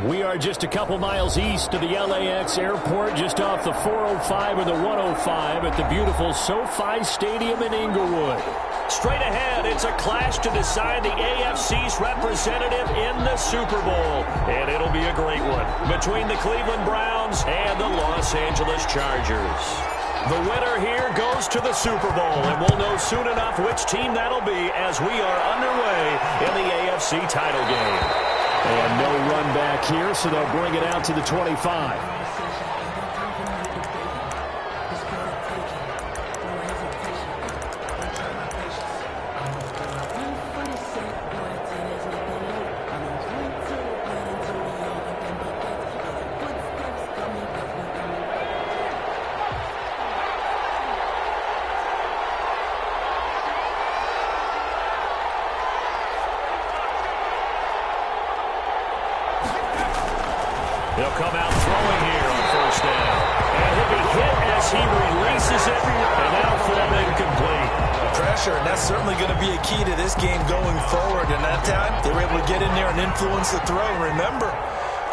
We are just a couple miles east of the LAX airport, just off the 405 or the 105 at the beautiful SoFi Stadium in Inglewood. Straight ahead, it's a clash to decide the AFC's representative in the Super Bowl. And it'll be a great one between the Cleveland Browns and the Los Angeles Chargers. The winner here goes to the Super Bowl, and we'll know soon enough which team that'll be as we are underway in the AFC title game. And no run back here, so they'll bring it out to the 25. He'll come out throwing here on first down. And he'll be hit as he releases it, and that'll fall incomplete. Pressure, and that's certainly going to be a key to this game going forward. And that time, they were able to get in there and influence the throw. Remember,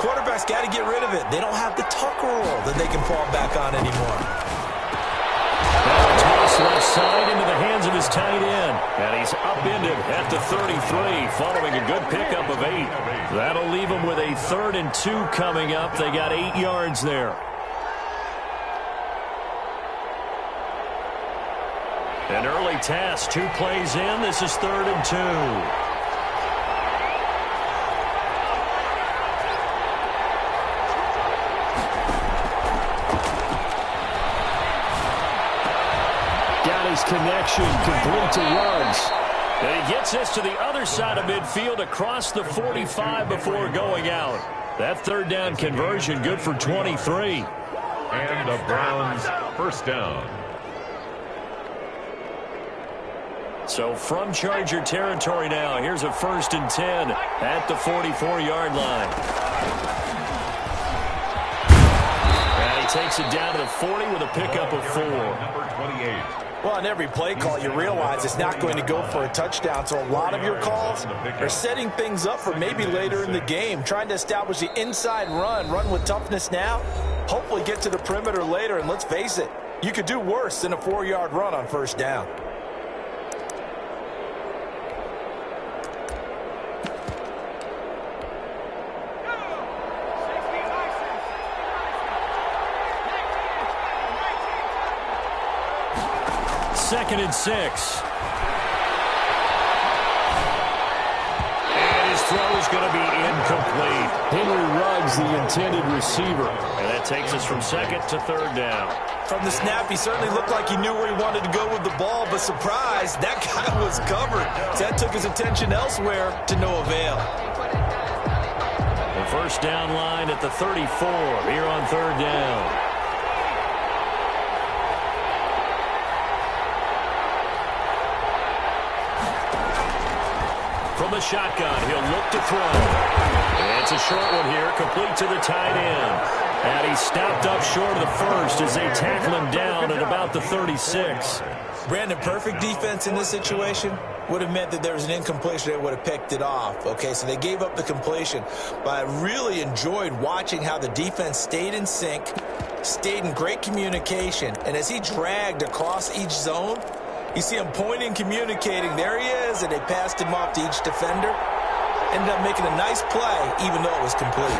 quarterbacks got to get rid of it. They don't have the tuck roll that they can fall back on anymore. Left side into the hands of his tight end. And he's upended at the 33 following a good pickup of 8. That'll leave him with a 3rd and 2 coming up. They got 8 yards there. An early test. 2 plays in. This is 3rd and 2. Connection complete to Ruggs. And he gets this to the other side of midfield across the 45 before going out. That 3rd down conversion good for 23. And the Browns first down. So from Charger territory now, here's a 1st and 10 at the 44-yard line. And he takes it down to the 40 with a pickup of 4. Number 28. Well, on every play call, you realize it's not going to go for a touchdown. So a lot of your calls are setting things up for maybe later in the game, trying to establish the inside run with toughness now, hopefully get to the perimeter later. And let's face it, you could do worse than a 4-yard run on first down. Second and 6. And his throw is going to be incomplete. Henry Ruggs, the intended receiver. And that takes us from 2nd to 3rd down. From the snap, he certainly looked like he knew where he wanted to go with the ball, but surprise, that guy was covered. So that took his attention elsewhere to no avail. The first down line at the 34 here on 3rd down. From the shotgun, he'll look to throw. And it's a short one here, complete to the tight end. And he's stopped up short of the 1st as they tackle him down at about the 36. Brandon, perfect defense in this situation would have meant that there was an incompletion. They would have picked it off. Okay, so they gave up the completion. But I really enjoyed watching how the defense stayed in sync, stayed in great communication. And as he dragged across each zone, you see him pointing, communicating. There he is, and they passed him off to each defender. Ended up making a nice play, even though it was complete.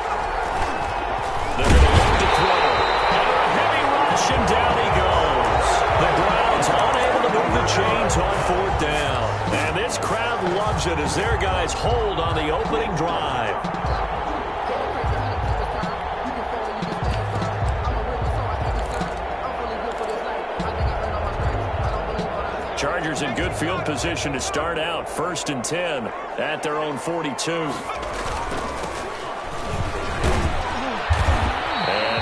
They're going to look to throw. And a heavy rush, and down he goes. The Browns unable to move the chains on 4th down. And this crowd loves it as their guys hold on the opening drive. Chargers in good field position to start out. 1st and 10 at their own 42. And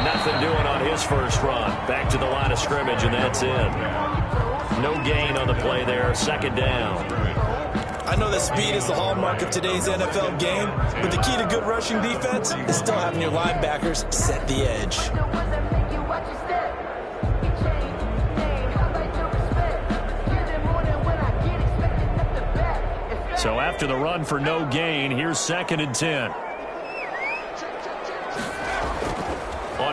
nothing doing on his first run. Back to the line of scrimmage, and that's in. No gain on the play there. 2nd down. I know that speed is the hallmark of today's NFL game, but the key to good rushing defense is still having your linebackers set the edge. So after the run for no gain, here's 2nd and 10.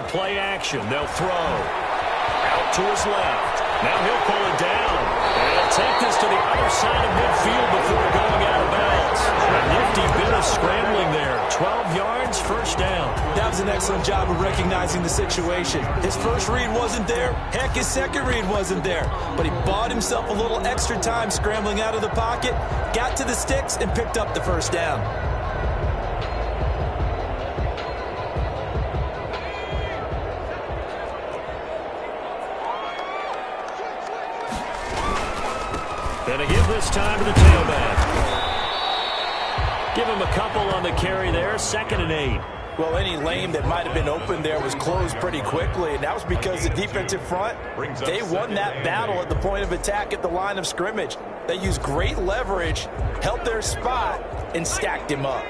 play action. They'll throw. Out to his left. Now he'll pull it down. And he'll take this to the other side of midfield before going out of bounds. A nifty bit of scrambling there. 12 yards, first down. That was an excellent job of recognizing the situation. His first read wasn't there. Heck, his second read wasn't there. But he bought himself a little extra time scrambling out of the pocket, got to the sticks, and picked up the first down. And to give this time to the tailback. Give him a couple on the carry there, 2nd and 8. Well, any lane that might have been open there was closed pretty quickly, and that was because the defensive front, they won that battle at the point of attack at the line of scrimmage. They used great leverage, held their spot, and stacked him up.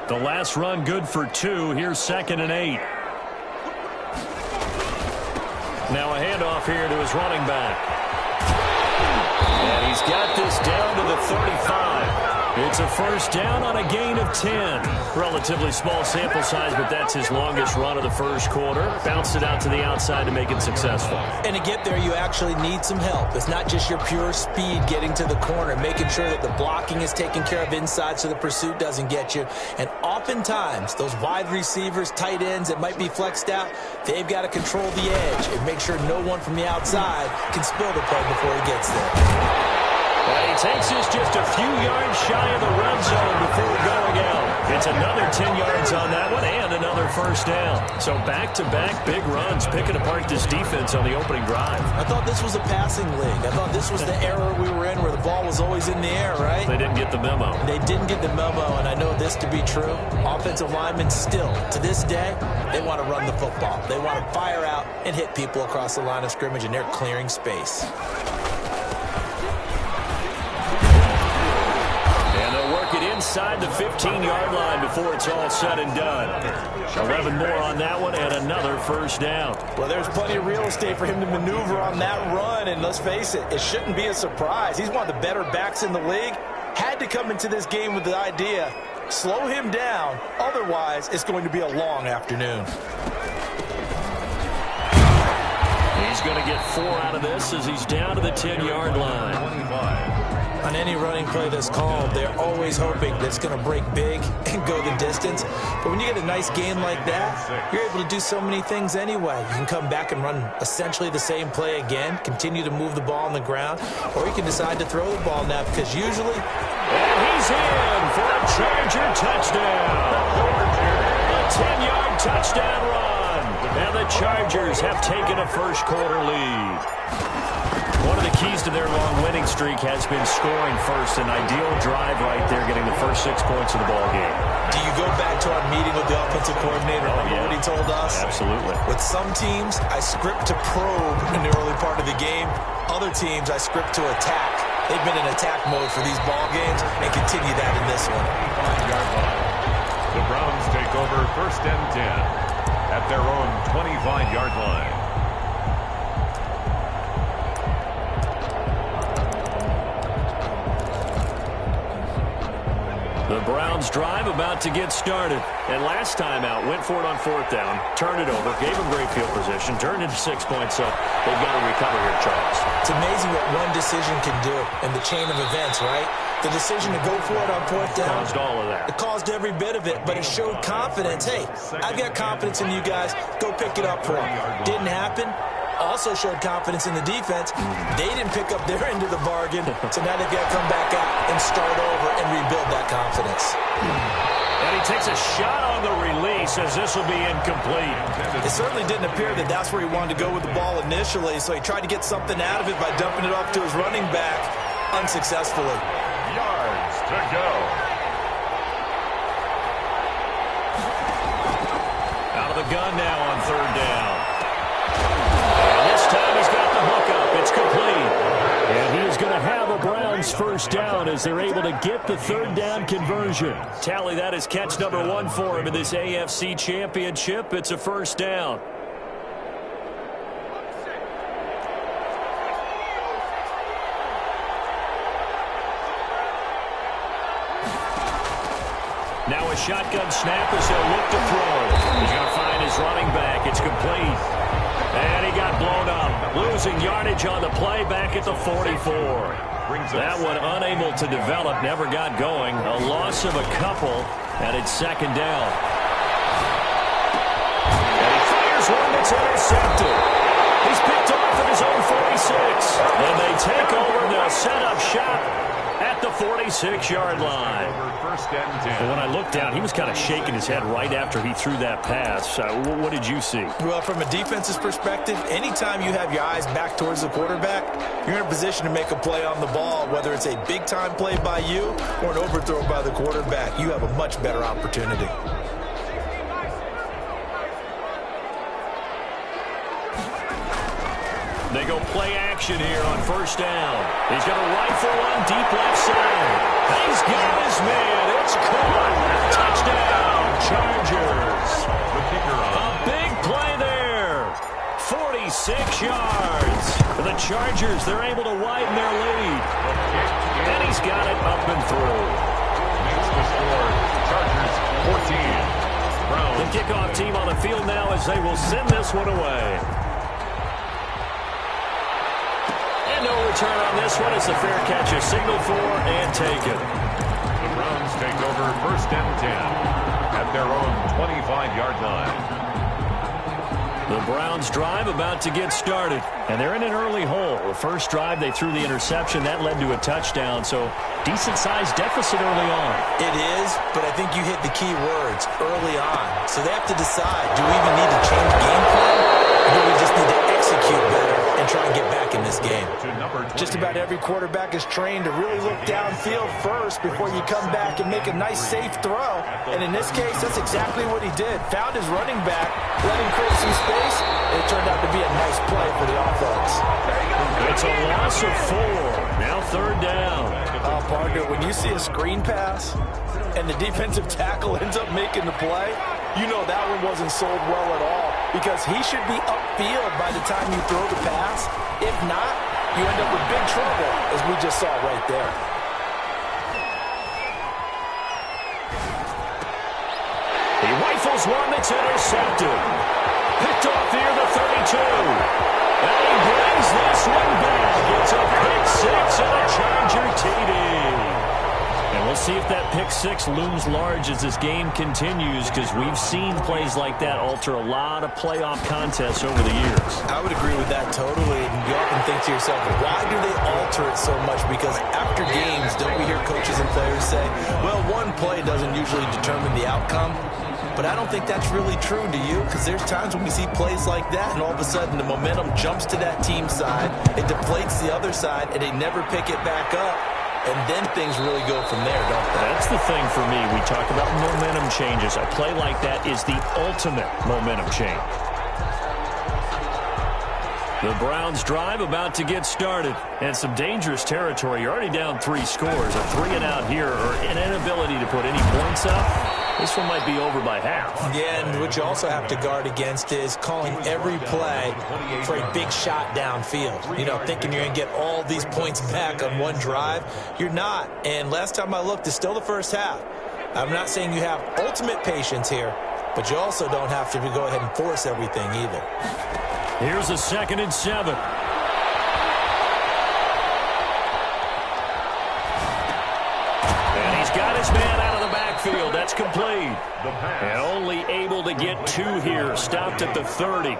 The last run good for 2. Here's 2nd and 8. Now a handoff here to his running back. And he's got this down to the 35. It's a first down on a gain of 10. Relatively small sample size, but that's his longest run of the first quarter. Bounced it out to the outside to make it successful. And to get there, you actually need some help. It's not just your pure speed getting to the corner, making sure that the blocking is taken care of inside so the pursuit doesn't get you. And oftentimes, those wide receivers, tight ends that might be flexed out, they've got to control the edge and make sure no one from the outside can spill the play before he gets there. And he takes us just a few yards shy of the red zone before going out. It's another 10 yards on that one and another first down. So back-to-back big runs, picking apart this defense on the opening drive. I thought this was a passing league. I thought this was the era we were in where the ball was always in the air, right? They didn't get the memo. They didn't get the memo, and I know this to be true. Offensive linemen still, to this day, they want to run the football. They want to fire out and hit people across the line of scrimmage, and they're clearing space. Inside the 15-yard line before it's all said and done. 11 more on that one and another first down. Well, there's plenty of real estate for him to maneuver on that run, and let's face it, it shouldn't be a surprise. He's one of the better backs in the league. Had to come into this game with the idea, slow him down, otherwise it's going to be a long afternoon. He's going to get 4 out of this as he's down to the 10-yard line. 25. On any running play that's called, they're always hoping that it's going to break big and go the distance. But when you get a nice game like that, you're able to do so many things anyway. You can come back and run essentially the same play again, continue to move the ball on the ground, or you can decide to throw the ball now because usually... And he's in for a Charger touchdown. A 10-yard touchdown run. And the Chargers have taken a first-quarter lead. One of the keys to their long winning streak has been scoring first. An ideal drive right there, getting the first 6 points of the ball game. Do you go back to our meeting with the offensive coordinator? Remember what he told us? Absolutely. With some teams, I script to probe in the early part of the game. Other teams, I script to attack. They've been in attack mode for these ball games and continue that in this one. The Browns take over 1st and 10 at their own 25-yard line. The Browns drive about to get started. And last time out, went for it on 4th down, turned it over, gave them great field position, turned into 6 points, so they've got to recover here, Charles. It's amazing what one decision can do in the chain of events, right? The decision to go for it on 4th down. Caused all of that. It caused every bit of it, but it showed confidence. Hey, I've got confidence in you guys. Go pick it up for them. Didn't happen. Also showed confidence in the defense. They didn't pick up their end of the bargain, so now they've got to come back out and start over and rebuild that confidence. And he takes a shot on the release as this will be incomplete. It certainly didn't appear that that's where he wanted to go with the ball initially, so he tried to get something out of it by dumping it off to his running back unsuccessfully. Yards to go. Out of the gun now on 3rd down. And this time he's got the hook up. It's complete. And he is going to have a Browns first down as they're able to get the 3rd down conversion. Tally, that is catch number 1 for him in this AFC Championship. It's a first down. Now a shotgun snap as they'll look to throw. He's going to find his running back. It's complete. And he got blown up. Losing yardage on the play back at the 44. That one unable to develop, never got going. A loss of a couple, and it's second down. And he fires one that's intercepted. He's picked off at his own 46. And they take over. They'll set up shop at the 46-yard line. And when I looked down, he was kind of shaking his head right after he threw that pass. What did you see? Well, from a defense's perspective, anytime you have your eyes back towards the quarterback, you're in a position to make a play on the ball, whether it's a big-time play by you or an overthrow by the quarterback. You have a much better opportunity. They go play action here on first down. He's going to rifle one deep left side. He's got his man. It's caught. Touchdown, Chargers. A big play there. 46 yards. For the Chargers, they're able to widen their lead. And he's got it up and through. Makes the score. Chargers 14. The kickoff team on the field now as they will send this one away. No return on this one. It's a fair catch, a signal for and taken. The Browns take over first and 10 at their own 25-yard line. The Browns drive about to get started, and they're in an early hole. The first drive, they threw the interception. That led to a touchdown, so decent-sized deficit early on. It is, but I think you hit the key words, early on. So they have to decide, do we even need to change game plan, or do we just need to execute better and try and get back in this game? Just about every quarterback is trained to really look downfield first before you come back and make a nice, safe throw. And in this case, that's exactly what he did. Found his running back, let him create some space, and it turned out to be a nice play for the offense. It's a loss of 4. Now third down. Partner, when you see a screen pass and the defensive tackle ends up making the play, you know that one wasn't sold well at all, because he should be upfield by the time you throw the pass. If not, you end up with big trouble, as we just saw right there. He rifles one that's intercepted. Picked off here, the 32. And he brings this one back. It's a pick six and a Charger TD. And we'll see if that pick six looms large as this game continues, because we've seen plays like that alter a lot of playoff contests over the years. I would agree with that totally. And you often think to yourself, why do they alter it so much? Because after games, don't we hear coaches and players say, well, one play doesn't usually determine the outcome? But I don't think that's really true, do you? Because there's times when we see plays like that, and all of a sudden the momentum jumps to that team side, it deflates the other side, and they never pick it back up. And then things really go from there, don't they? That's the thing for me. We talk about momentum changes. A play like that is the ultimate momentum change. The Browns drive about to get started. And some dangerous territory. You're already down 3 scores. A 3 and out here, or an inability to put any points up. This one might be over by half. Yeah, and what you also have to guard against is calling every play for a big shot downfield. You know, thinking you're going to get all these points back on one drive. You're not. And last time I looked, it's still the first half. I'm not saying you have ultimate patience here, but you also don't have to go ahead and force everything either. Here's a 2nd and 7. And he's got his man out of the backfield. That's complete. And only able to get 2 here. Stopped at the 30.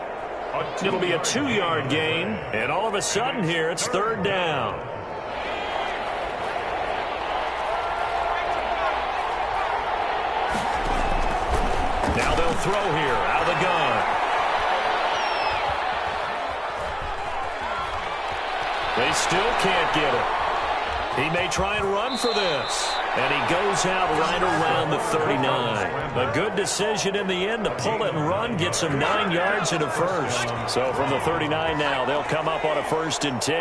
It'll be a 2-yard gain. And all of a sudden here, it's third down. Now they'll throw here out of the gun. They still can't get it. He may try and run for this. And he goes out right around the 39. A good decision in the end to pull it and run. Gets him 9 yards and a first. So from the 39 now, they'll come up on a 1st and 10.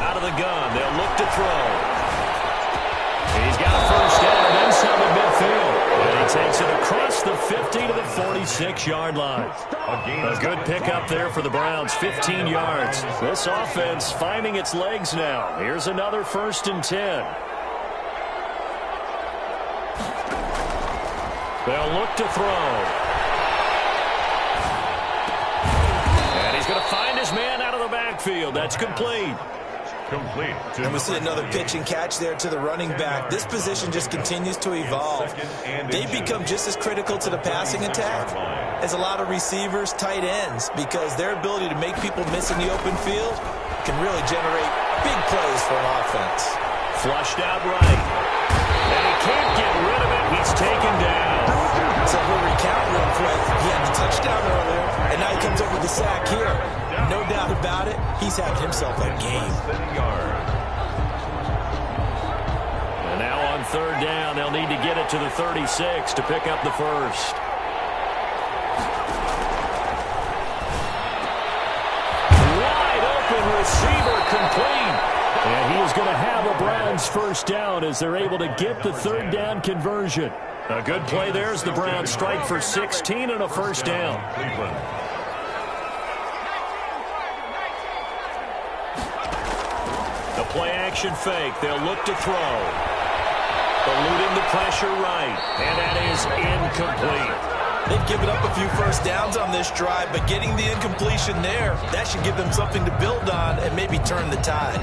Out of the gun, they'll look to throw. He's got a first down and then some at midfield. And he takes it across the 50 to the 46-yard line. A good pickup there for the Browns, 15 yards. This offense finding its legs now. Here's another 1st and 10. They'll look to throw. And he's going to find his man out of the backfield. That's complete. Complete. And we see another pitch and catch there to the running back. This position just continues to evolve. They become just as critical to the passing attack as a lot of receivers, tight ends, because their ability to make people miss in the open field can really generate big plays for an offense. Flushed out right. And he can't get rid of it. He's taken down. So we'll recount real quick. He had the touchdown earlier, and now he comes up with the sack here. No doubt about it, he's having himself a game. And now on third down, they'll need to get it to the 36 to pick up the first. Wide open receiver complete. And he is going to have a Browns first down as they're able to get the third down conversion. A good play there as the Browns strike for 16 and a first down. The play action fake. They'll look to throw. Eluding the pressure right. And that is incomplete. They've given up a few first downs on this drive, but getting the incompletion there, that should give them something to build on and maybe turn the tide.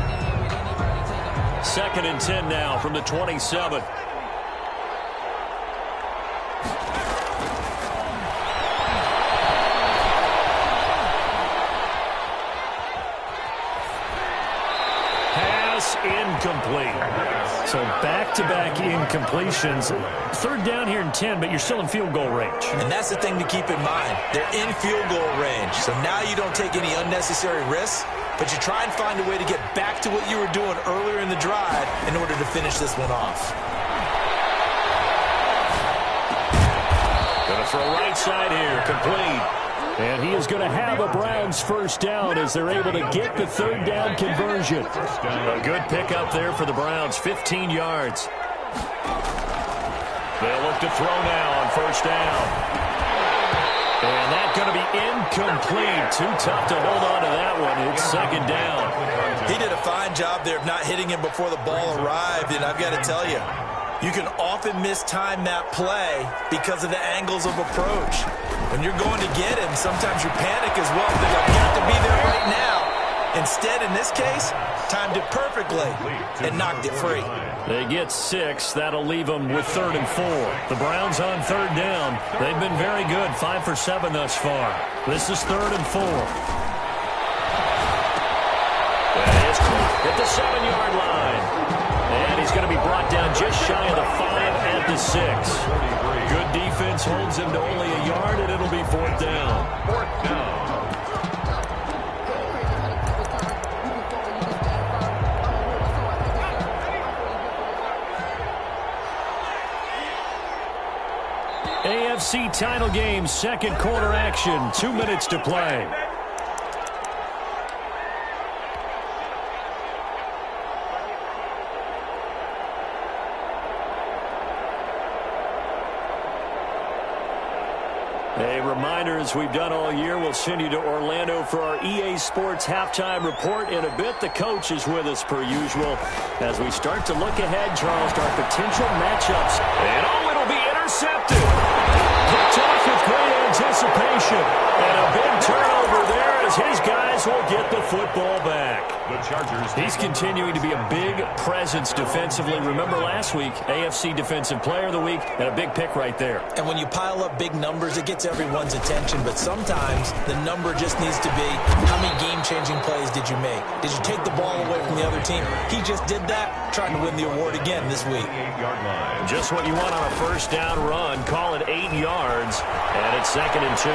2nd and 10 now from the 27. Pass incomplete. So back-to-back incompletions. Third down here in 10, but you're still in field goal range. And that's the thing to keep in mind. They're in field goal range. So now you don't take any unnecessary risks, but you try and find a way to get back to what you were doing earlier in the drive in order to finish this one off. Going to throw right side here, complete. And he is going to have a Browns first down as they're able to get the third down conversion. A good pickup there for the Browns, 15 yards. They'll look to throw now on first down. And that's going to be incomplete. Too tough to hold on to that one. It's second down. He did a fine job there of not hitting him before the ball arrived, and I've got to tell you, you can often mistime that play because of the angles of approach. When you're going to get him, sometimes you panic as well. Think, I've got to be there right now. Instead, in this case, timed it perfectly and knocked it free. They get 6. That'll leave them with 3rd and 4. The Browns on third down. They've been very good, 5 for 7 thus far. This is 3rd and 4. That is at the 7-yard line. And he's going to be brought down just shy of the 5 at the 6. Good defense holds him to only a yard, and it'll be 4th down. 4th down. AFC title game, second quarter action, 2 minutes to play. A reminder, as we've done all year, we'll send you to Orlando for our EA Sports halftime report. In a bit, the coach is with us per usual as we start to look ahead, Charles, to our potential matchups. And it'll be intercepted. Picked off with great anticipation. And a big turnover there as his guys will get the football back. The Chargers. He's continuing to be a big presence defensively. Remember last week, AFC Defensive Player of the Week, and a big pick right there. And when you pile up big numbers, it gets everyone's attention. But sometimes the number just needs to be, how many game-changing plays did you make? Did you take the ball away from the other team? He just did that, trying to win the award again this week. 8-yard line. Just what you want on a first down run. Call it 8 yards, and it's 2nd and 2.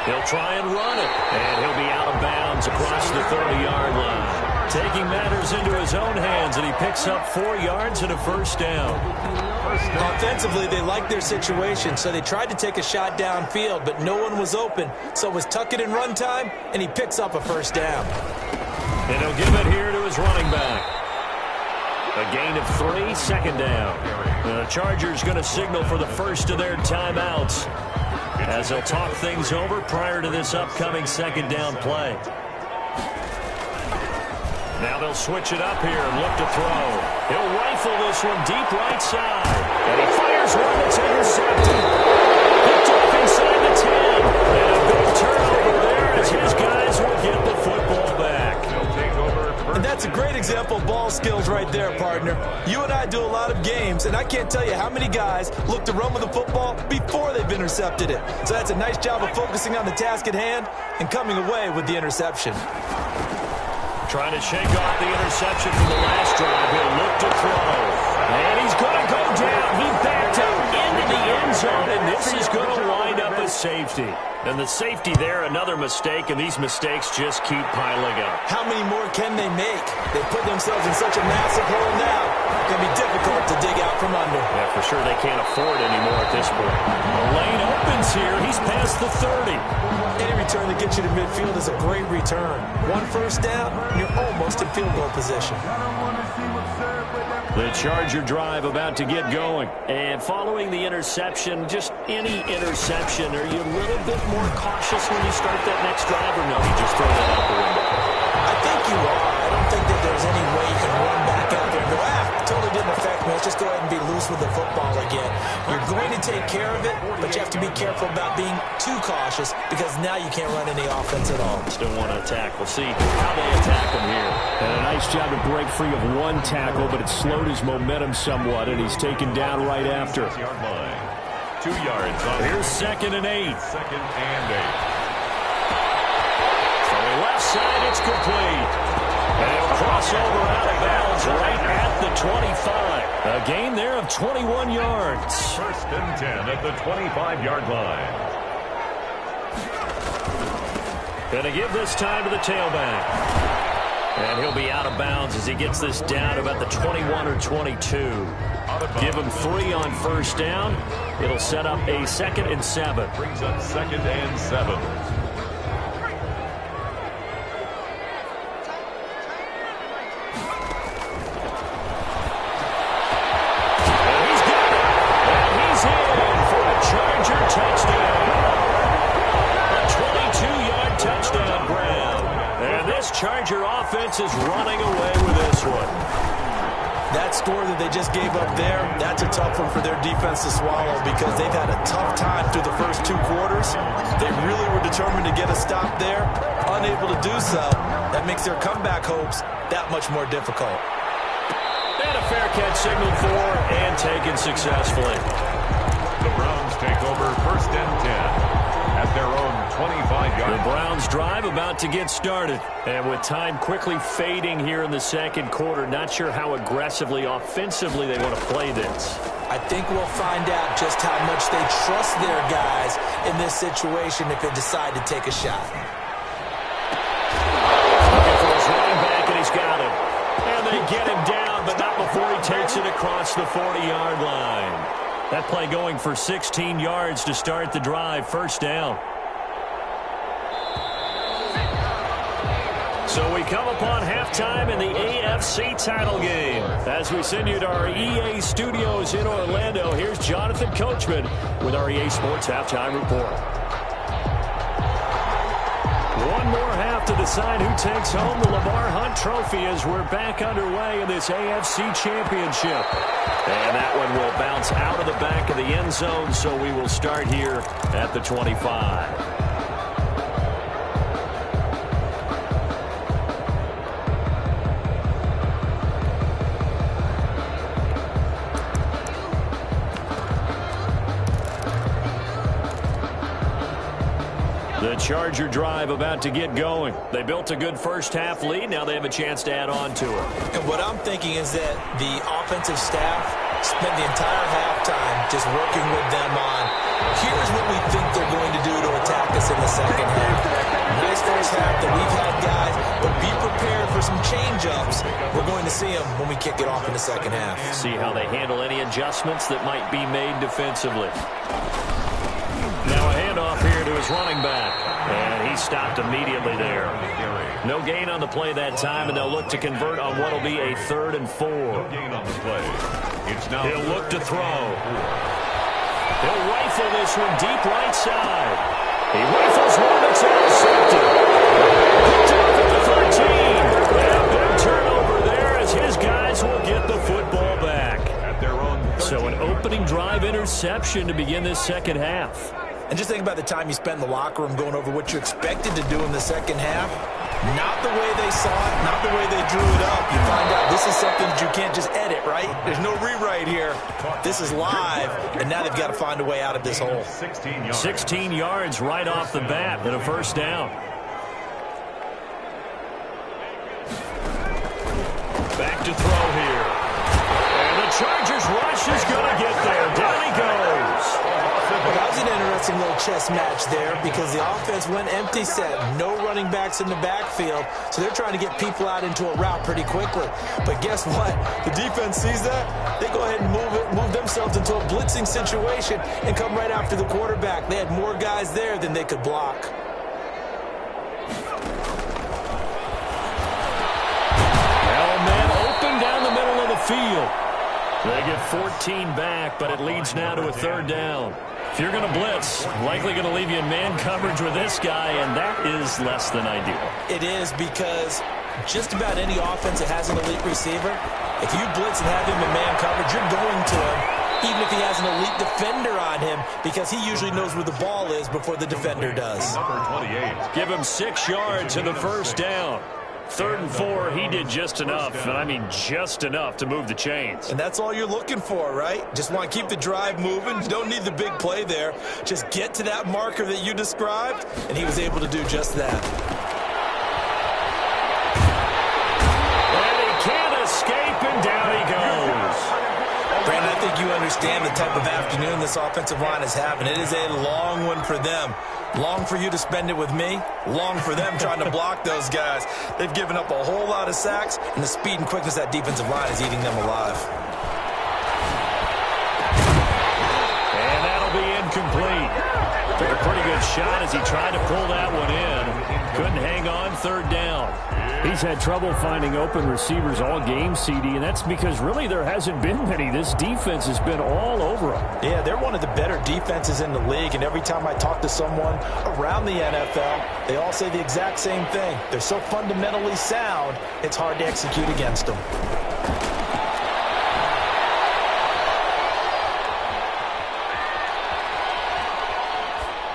He'll try and run it, and he'll be out of bounds across the 30-yard line. Taking matters into his own hands, and he picks up 4 yards and a first down. Offensively, they liked their situation, so they tried to take a shot downfield, but no one was open. So it was tuck it in run time, and he picks up a first down. And he'll give it here to his running back. A gain of 3, second down. The Chargers going to signal for the first of their timeouts as they'll talk things over prior to this upcoming second down play. Now they'll switch it up here and look to throw. He'll rifle this one deep right side. And he fires Here's one that's intercepted. Picked off inside the 10. And a big turnover there as his guys will get the football back. He'll take over. And that's a great example of ball skills right there, partner. You and I do a lot of games, and I can't tell you how many guys look to run with the football before they've intercepted it. So that's a nice job of focusing on the task at hand and coming away with the interception. Trying to shake off the interception from the last drive. He'll look to throw. And he's going to go down. He backed up into the end zone, and this is going to wind up as safety. And the safety there, another mistake, and these mistakes just keep piling up. How many more can they make? They put themselves in such a massive hole now. It's going to be difficult to dig out from under. Yeah, for sure they can't afford anymore at this point. The lane opens here. He's past the 30. Any return that gets you to midfield is a great return. One first down, you're almost in field goal position. The Charger drive about to get going. And following the interception, just any interception, are you a little bit more cautious when you start that next drive, or no, you just throw that out the window? I think you are. I don't think that there's any way you can run back out there and go, totally didn't affect me. Let's just go ahead and be loose with the football again. You're going to take care of it, but you have to be careful about being too cautious because now you can't run any offense at all. Still want to attack. We'll see how they attack him here. And a nice job to break free of one tackle, but it slowed his momentum somewhat, and he's taken down right after. 6-yard line. 2 yards on. Here's 2nd and 8. 2nd and 8. From the left side, it's complete. And it'll cross over out of bounds right at the 25. A gain there of 21 yards. 1st and 10 at the 25-yard line. Going to give this time to the tailback. And he'll be out of bounds as he gets this down about the 21 or 22. Give him 3 on first down. It'll set up a 2nd and 7. Brings up 2nd and 7. Charger offense is running away with this one. That score that they just gave up there, that's a tough one for their defense to swallow because they've had a tough time through the first 2 quarters. They really were determined to get a stop there, unable to do so. That makes their comeback hopes that much more difficult. And a fair catch signaled for and taken successfully. The Browns take over 1st and 10. At their own 25-yard. The Browns drive about to get started. And with time quickly fading here in the 2nd quarter, not sure how aggressively, offensively they want to play this. I think we'll find out just how much they trust their guys in this situation if they decide to take a shot. Looking for his running back, and he's got him. And they get him down, but not before he takes it across the 40-yard line. That play going for 16 yards to start the drive. First down. So we come upon halftime in the AFC title game. As we send you to our EA studios in Orlando, here's Jonathan Coachman with our EA Sports Halftime Report. One more half to decide who takes home the Lamar Hunt Trophy as we're back underway in this AFC Championship. And that one will bounce out of the back of the end zone, so we will start here at the 25. The Charger drive about to get going. They built a good first half lead. Now they have a chance to add on to it. And what I'm thinking is that the offensive staff spent the entire halftime just working with them on, here's what we think they're going to do to attack us in the second half. Nice first half that we've had, guys, but be prepared for some change-ups. We're going to see them when we kick it off in the second half. See how they handle any adjustments that might be made defensively. Now a handoff here to his running back. And he stopped immediately there. No gain on the play that time, and they'll look to convert on what will be a 3rd and 4. No gain on the play. It's now He'll look to throw. He'll rifle this one deep right side. He rifles one that's intercepted. Picked up at the 13. And a big turnover there as his guys will get the football back. at their own 13. So an opening drive interception. interception to begin this second half. And just think about the time you spent in the locker room going over what you expected to do in the second half. Not the way they saw it, not the way they drew it up. You find out this is something that you can't just edit, right? There's no rewrite here. This is live, and now they've got to find a way out of this hole. 16 yards right off the bat and a first down. Back to throw here. And the Chargers rush is going to get there. Down he goes. Well, that was an interesting little chess match there because the offense went empty set. No running backs in the backfield, so they're trying to get people out into a route pretty quickly. But guess what? The defense sees that. They go ahead and move themselves into a blitzing situation and come right after the quarterback. They had more guys there than they could block. Field. They get 14 back, but it leads now to a third down. If you're going to blitz, likely going to leave you in man coverage with this guy, and that is less than ideal. It is because just about any offense that has an elite receiver, if you blitz and have him in man coverage, you're going to him, even if he has an elite defender on him, because he usually knows where the ball is before the defender does. Number 28. Give him 6 yards and the first down. 3rd and 4, he did just enough, and I mean just enough to move the chains. And that's all you're looking for, right? Just want to keep the drive moving. You don't need the big play there. Just get to that marker that you described, and he was able to do just that. And he can't escape, and down he goes. Brandon, I think you understand the type of afternoon this offensive line is having. It is a long one for them. Long for you to spend it with me. Long for them trying to block those guys. They've given up a whole lot of sacks, and the speed and quickness of that defensive line is eating them alive. And that'll be incomplete. Took a pretty good shot as he tried to pull that one in. Couldn't hang on, 3rd down. He's had trouble finding open receivers all game, CD, and that's because really there hasn't been many. This defense has been all over him. Yeah, they're one of the better defenses in the league, and every time I talk to someone around the NFL, they all say the exact same thing. They're so fundamentally sound, it's hard to execute against them.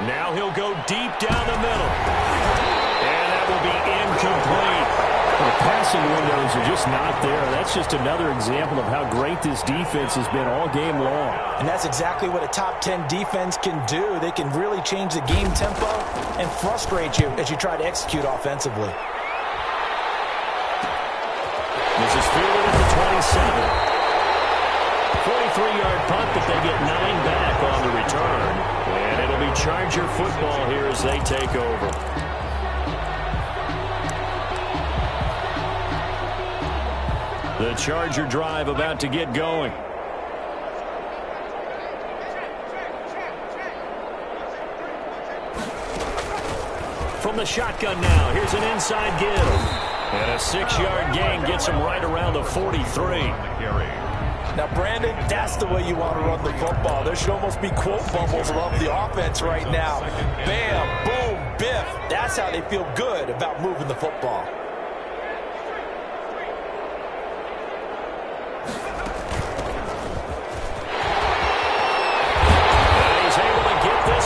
Now he'll go deep down the middle. And that will be incomplete. The passing windows are just not there. That's just another example of how great this defense has been all game long. And that's exactly what a top 10 defense can do. They can really change the game tempo and frustrate you as you try to execute offensively. This is fielded at the 27. 43-yard punt, but they get 9 back on the return. And it'll be Charger football here as they take over. The Charger drive about to get going. From the shotgun now, here's an inside give. And a 6-yard gain gets him right around the 43. Now, Brandon, that's the way you want to run the football. There should almost be quote bubbles above the offense right now. Bam, boom, biff. That's how they feel good about moving the football.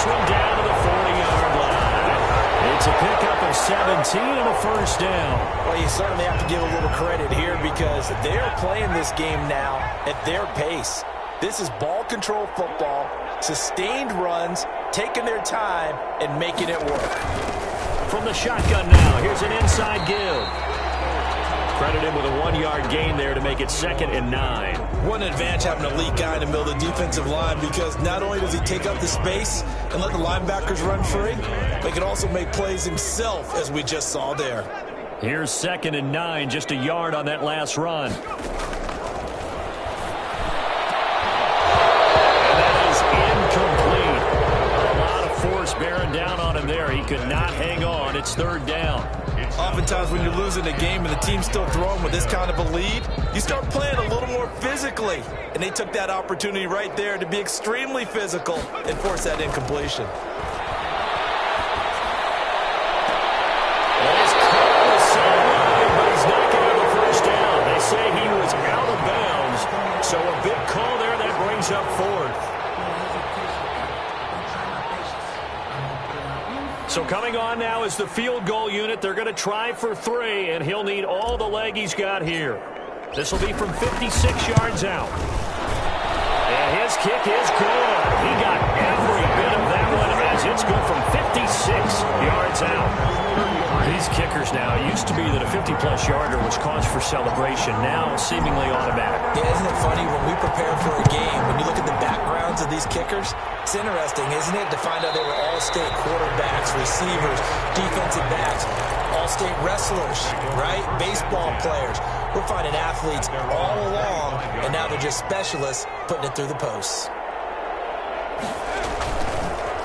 Down to the 40-yard line. It's a pickup of 17 and a first down. Well, you certainly have to give a little credit here because they're playing this game now at their pace. This is ball control football, sustained runs, taking their time, and making it work. From the shotgun now, here's an inside give. Credit him with a 1-yard gain there to make it 2nd and 9. What an advantage having an elite guy in the middle of the defensive line because not only does he take up the space and let the linebackers run free, but he can also make plays himself, as we just saw there. Here's 2nd and 9, just a yard on that last run. And that is incomplete. A lot of force bearing down on him there. He could not hang on. It's 3rd down. Oftentimes when you're losing a game and the team's still throwing with this kind of a lead, you start playing a little more physically. And they took that opportunity right there to be extremely physical and force that incompletion. He's caught on the sideline, but he's not getting the first down. They say he was out of bounds. So a big call there that brings up 4th. So coming on now is the field goal unit. They're going to try for 3, and he'll need all the leg he's got here. This will be from 56 yards out. And his kick is good. He got every bit of that one as it's good from 56 yards out. These kickers now, it used to be that a 50-plus yarder was cause for celebration. Now seemingly automatic. Yeah, isn't it funny when we prepare for a game, when you look at the backgrounds of these kickers, it's interesting, isn't it, to find out they were all-state quarterbacks, receivers, defensive backs, all-state wrestlers, right? Baseball players. We're finding athletes all along, and now they're just specialists putting it through the posts.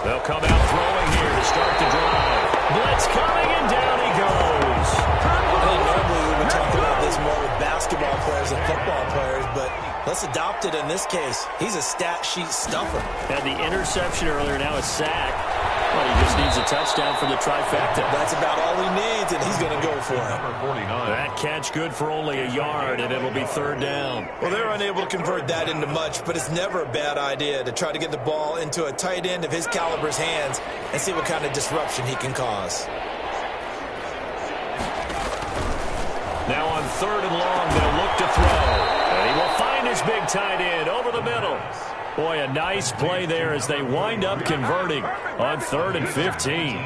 They'll come out throwing here to start the drive. Blitz coming, and down he goes. I think normally we would talk about this more with basketball players and football players, but let's adopt it in this case. He's a stat sheet stuffer. Had the interception earlier, now a sack. Well, he just needs a touchdown for the trifecta. That's about all he needs, and he's going to go for it. That catch good for only a yard, and it'll be 3rd down. Well, they're unable to convert that into much, but it's never a bad idea to try to get the ball into a tight end of his caliber's hands and see what kind of disruption he can cause. Now on 3rd and long, they'll look to throw. And he will find his big tight end over the middle. Boy, a nice play there as they wind up converting on 3rd and 15.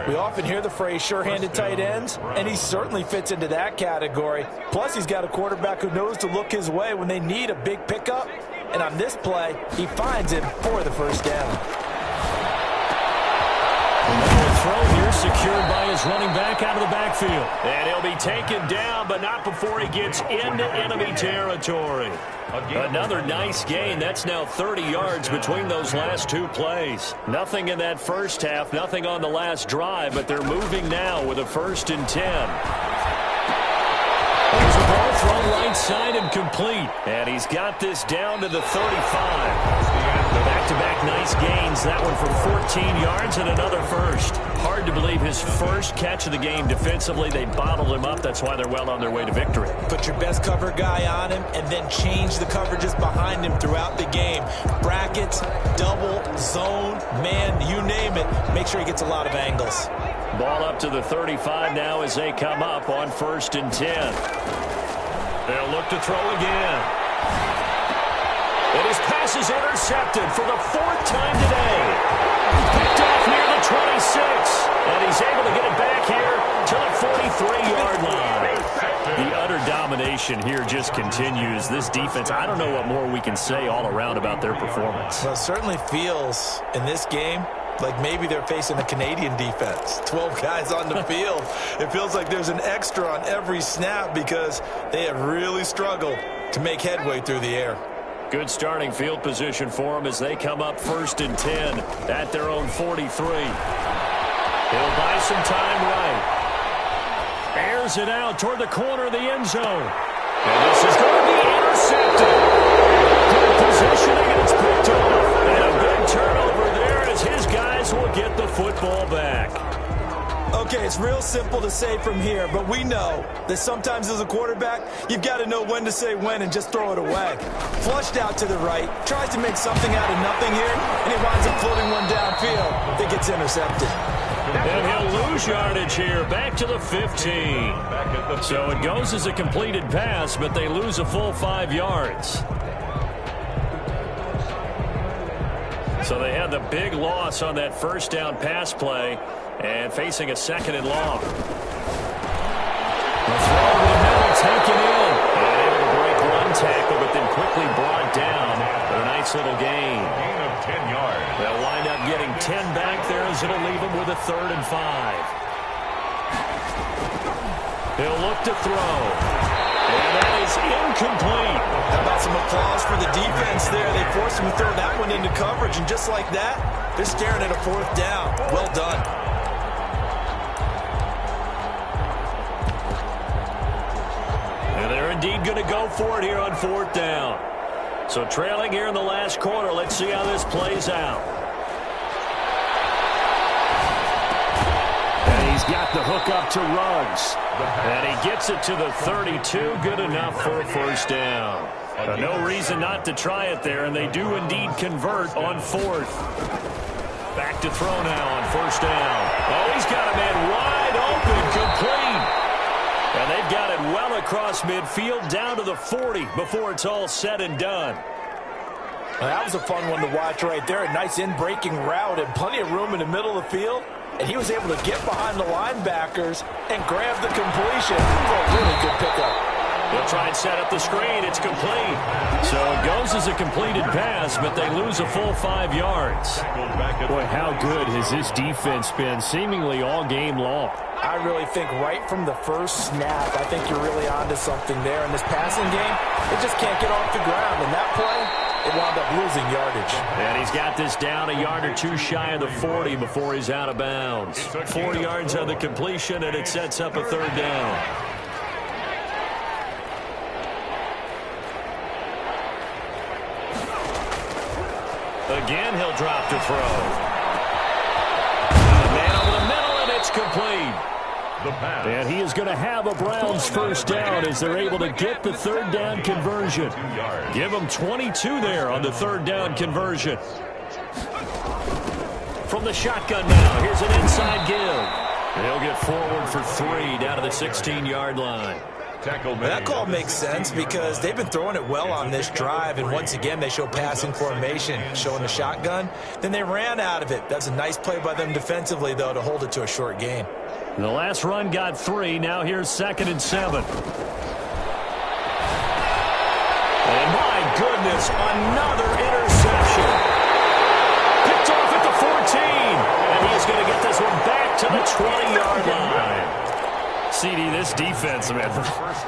We often hear the phrase sure-handed tight ends, and he certainly fits into that category. Plus, he's got a quarterback who knows to look his way when they need a big pickup. And on this play, he finds him for the 1st down. Throw here secured by his running back out of the backfield. And he'll be taken down, but not before he gets into enemy territory. Another nice gain. That's now 30 yards between those last 2 plays. Nothing in that first half, nothing on the last drive, but they're moving now with a 1st and 10. There's a ball thrown right side and complete. And he's got this down to the 35. Back-to-back nice gains. That one for 14 yards and another 1st. Hard to believe his first catch of the game defensively. They bottled him up. That's why they're well on their way to victory. Put your best cover guy on him and then change the coverages behind him throughout the game. Brackets, double, zone, man, you name it. Make sure he gets a lot of angles. Ball up to the 35 now as they come up on 1st and 10. They'll look to throw again. And his pass is intercepted for the 4th time today. Picked off near the 26. And he's able to get it back here to the 43-yard line. The utter domination here just continues. This defense, I don't know what more we can say all around about their performance. Well, it certainly feels in this game like maybe they're facing a Canadian defense. 12 guys on the field. It feels like there's an extra on every snap because they have really struggled to make headway through the air. Good starting field position for them as they come up 1st and 10 at their own 43. He'll buy some time right. Airs it out toward the corner of the end zone. And this is going to be intercepted. Good positioning, and it's picked off. And a big turnover there as his guys will get the football back. Okay, it's real simple to say from here, but we know that sometimes as a quarterback, you've got to know when to say when and just throw it away. Flushed out to the right, tries to make something out of nothing here, and he winds up floating one downfield that gets intercepted. And he'll lose yardage here, back to the 15. So it goes as a completed pass, but they lose a full 5 yards. So they had the big loss on that 1st down pass play and facing a 2nd and long. The throw over the middle, taken in. And able to break one tackle, but then quickly brought down with a nice little gain. Gain of 10 yards. They'll wind up getting 10 back there as it'll leave them with a 3rd and 5. He'll look to throw. And that is incomplete. How about some applause for the defense there? They forced him to throw that one into coverage, and just like that, they're staring at a 4th down. Well done. And they're indeed going to go for it here on 4th down. So trailing here in the last quarter, let's see how this plays out. And he's got the hook up to Ruggs. And he gets it to the 32. Good enough for a 1st down. No reason not to try it there, and they do indeed convert on 4th. Back to throw now on 1st down. Oh, he's across midfield down to the 40 before it's all said and done. Well, that was a fun one to watch right there. A nice in-breaking route and plenty of room in the middle of the field. And he was able to get behind the linebackers and grab the completion for a really good pickup. They'll try and set up the screen. It's complete. So it goes as a completed pass, but they lose a full 5 yards. Boy, how good has this defense been seemingly all game long? I really think right from the first snap, I think you're really onto something there. In this passing game, it just can't get off the ground. And that play, it wound up losing yardage. And he's got this down a yard or two shy of the 40 before he's out of bounds. 4 yards on the completion, and it sets up a third down. Again, he'll drop to throw. The man over the middle, and it's complete. And he is going to have a Browns first down as they're able to get the third down conversion. Give them 22 there on the third down conversion. From the shotgun now, here's an inside give. He'll get forward for 3 down to the 16-yard line. That call makes sense because they've been throwing it well on this drive, and once again they show passing formation, showing the shotgun. Then they ran out of it. That's a nice play by them defensively, though, to hold it to a short gain. The last run got 3. Now here's 2nd and 7. And my goodness, another interception. Picked off at the 14. And he's going to get this one back to the 20-yard line. CD, this defense, man,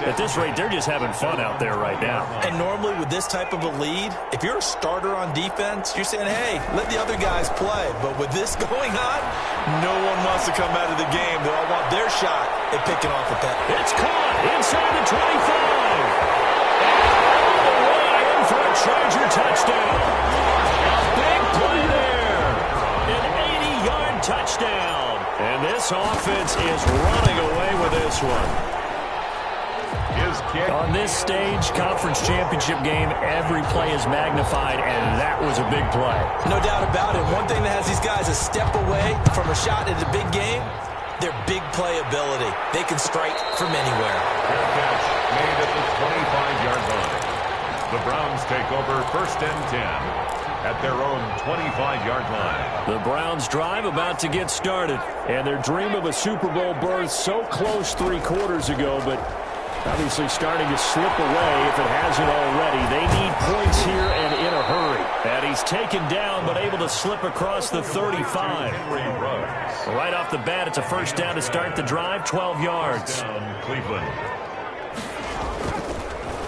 at this rate, they're just having fun out there right now. And normally with this type of a lead, if you're a starter on defense, you're saying, hey, let the other guys play. But with this going on, no one wants to come out of the game. They all want their shot at picking off the pass. It's caught inside the 25. And all the way in for a Charger touchdown. A big play there. An 80-yard touchdown. And this offense is running away with this one. On this stage, conference championship game, every play is magnified, and that was a big play. No doubt about it. One thing that has these guys a step away from a shot at a big game, their big play ability. They can strike from anywhere. Fair catch made at the 25-yard line. The Browns take over 1st and 10. At their own 25-yard line. The Browns drive about to get started. And their dream of a Super Bowl berth so close 3 quarters ago, but obviously starting to slip away if it hasn't already. They need points here and in a hurry. And he's taken down but able to slip across the 35. Right off the bat, it's a first down to start the drive, 12 yards. Cleveland.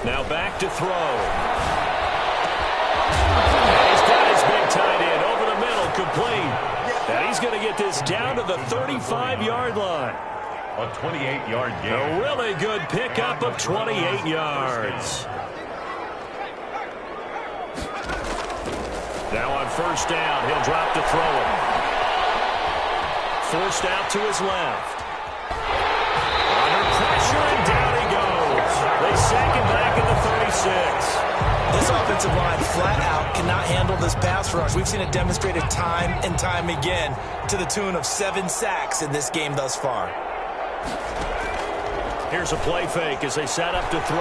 Now back to throw. Big tight end over the middle, complete. And he's going to get this down to the 35-yard line. A 28-yard gain. A really good pickup of 28 yards. Now on first down, he'll drop to throw it. Forced out to his left. Under pressure, and down he goes. They sack him back at the 36. This offensive line flat out cannot handle this pass rush. We've seen it demonstrated time and time again to the tune of 7 sacks in this game thus far. Here's a play fake as they set up to throw.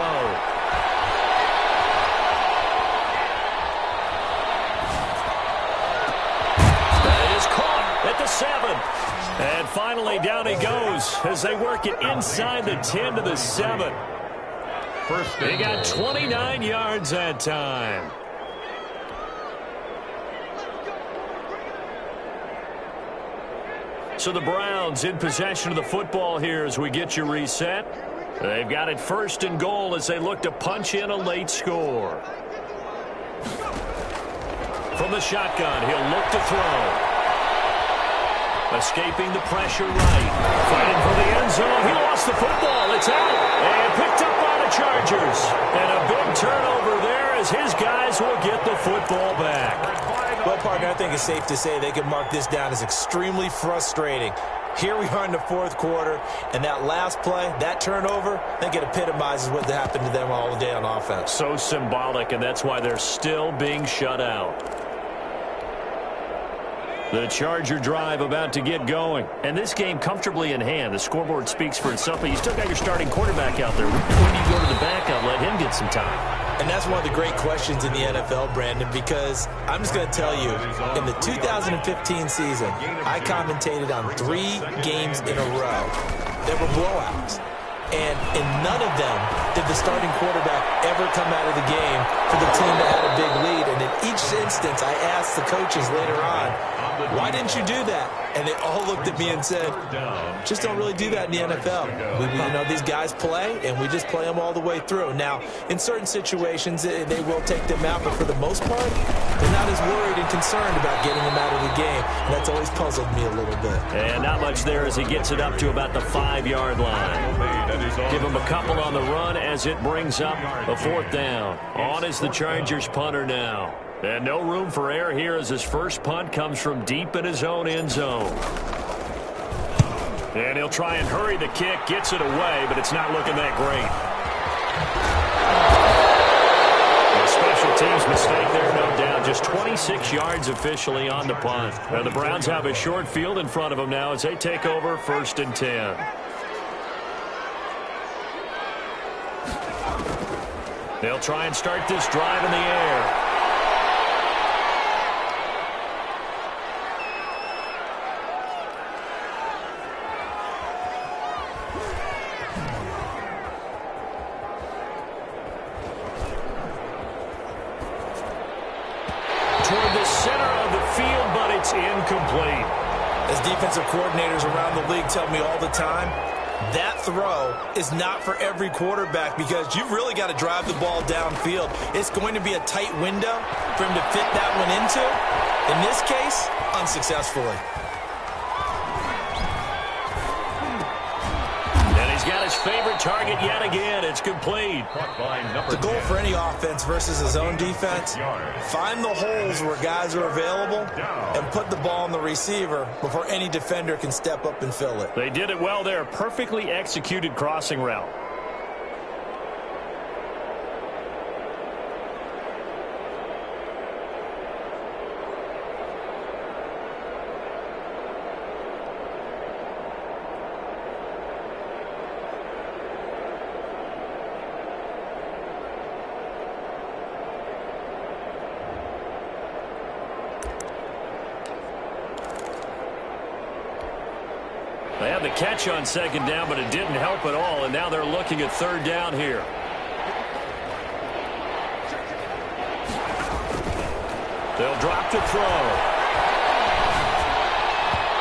That is caught at the 7. And finally down he goes as they work it inside the 10 to the 7. They got 29 yards that time. So the Browns in possession of the football here as we get you reset. They've got it 1st and goal as they look to punch in a late score. From the shotgun, he'll look to throw. Escaping the pressure right. Fighting for the end zone. He lost the football. It's out. And picked up by the Chargers. And a big turnover there as his guys will get the football back. Well, partner, I think it's safe to say they can mark this down as extremely frustrating. Here we are in the 4th quarter, and that last play, that turnover, I think it epitomizes what happened to them all day on offense. So symbolic, and that's why they're still being shut out. The Charger drive about to get going. And this game comfortably in hand. The scoreboard speaks for itself, but you still got your starting quarterback out there. When do you go to the backup, let him get some time? And that's one of the great questions in the NFL, Brandon, because I'm just going to tell you, in the 2015 season, I commentated on 3 games in a row that were blowouts. And in none of them did the starting quarterback ever come out of the game for the team that had a big lead. And in each instance, I asked the coaches later on, why didn't you do that? And they all looked at me and said, just don't really do that in the NFL. These guys play, and we just play them all the way through. Now, in certain situations, they will take them out, but for the most part, they're not as worried and concerned about getting them out of the game. And that's always puzzled me a little bit. And not much there as he gets it up to about the 5-yard line. Give him a couple on the run as it brings up a 4th down. On is the Chargers punter now. And no room for error here as his first punt comes from deep in his own end zone. And he'll try and hurry the kick, gets it away, but it's not looking that great. A special teams mistake there, no doubt. Just 26 yards officially on the punt. Now the Browns have a short field in front of them now as they take over 1st and 10. They'll try and start this drive in the air. Toward the center of the field, but it's incomplete. As defensive coordinators around the league tell me all the time, that throw is not for every quarterback because you've really got to drive the ball downfield. It's going to be a tight window for him to fit that one into. In this case, unsuccessfully. And he's got his favorite target yet again. It's complete. The goal for any offense versus his own defense, find the holes where guys are available and put the ball on the receiver before any defender can step up and fill it. They did it well there. Perfectly executed crossing route. They had the catch on 2nd down, but it didn't help at all, and now they're looking at 3rd down here. They'll drop to throw.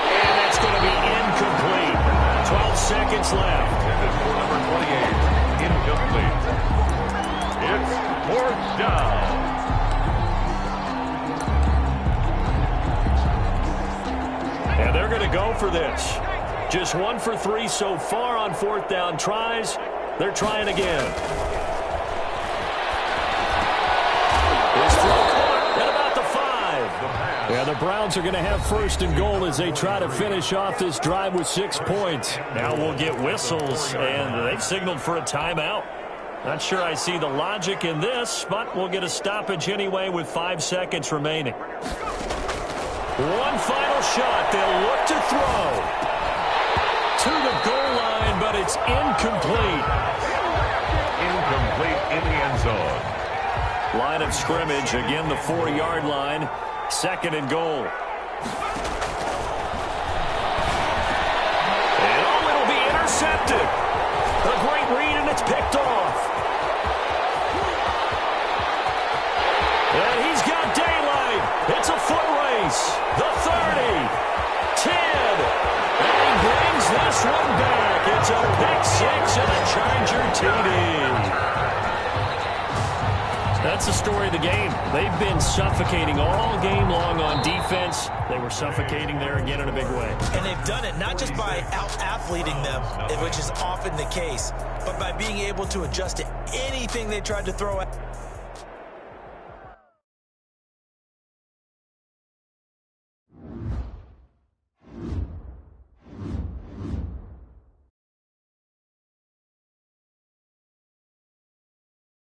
And that's going to be incomplete. 12 seconds left. Intended for number 28, incomplete. It's 4th down. And they're going to go for this. Just 1 for 3 so far on 4th down tries. They're trying again. This throw caught at about the 5. Yeah, the Browns are going to have 1st and goal as they try to finish off this drive with 6 points. Now we'll get whistles, and they've signaled for a timeout. Not sure I see the logic in this, but we'll get a stoppage anyway with 5 seconds remaining. One final shot. They'll look to throw. To the goal line, but it's incomplete. Incomplete in the end zone. Line of scrimmage, again the 4-yard line. 2nd and goal. And it'll be intercepted. A great read, and it's picked off. And he's got daylight. It's a foot race. The 30, 10. And he brings this one back. It's a pick 6 and a Charger TD. That's the story of the game. They've been suffocating all game long on defense. They were suffocating there again in a big way. And they've done it not just by out-athleting them, which is often the case, but by being able to adjust to anything they tried to throw at.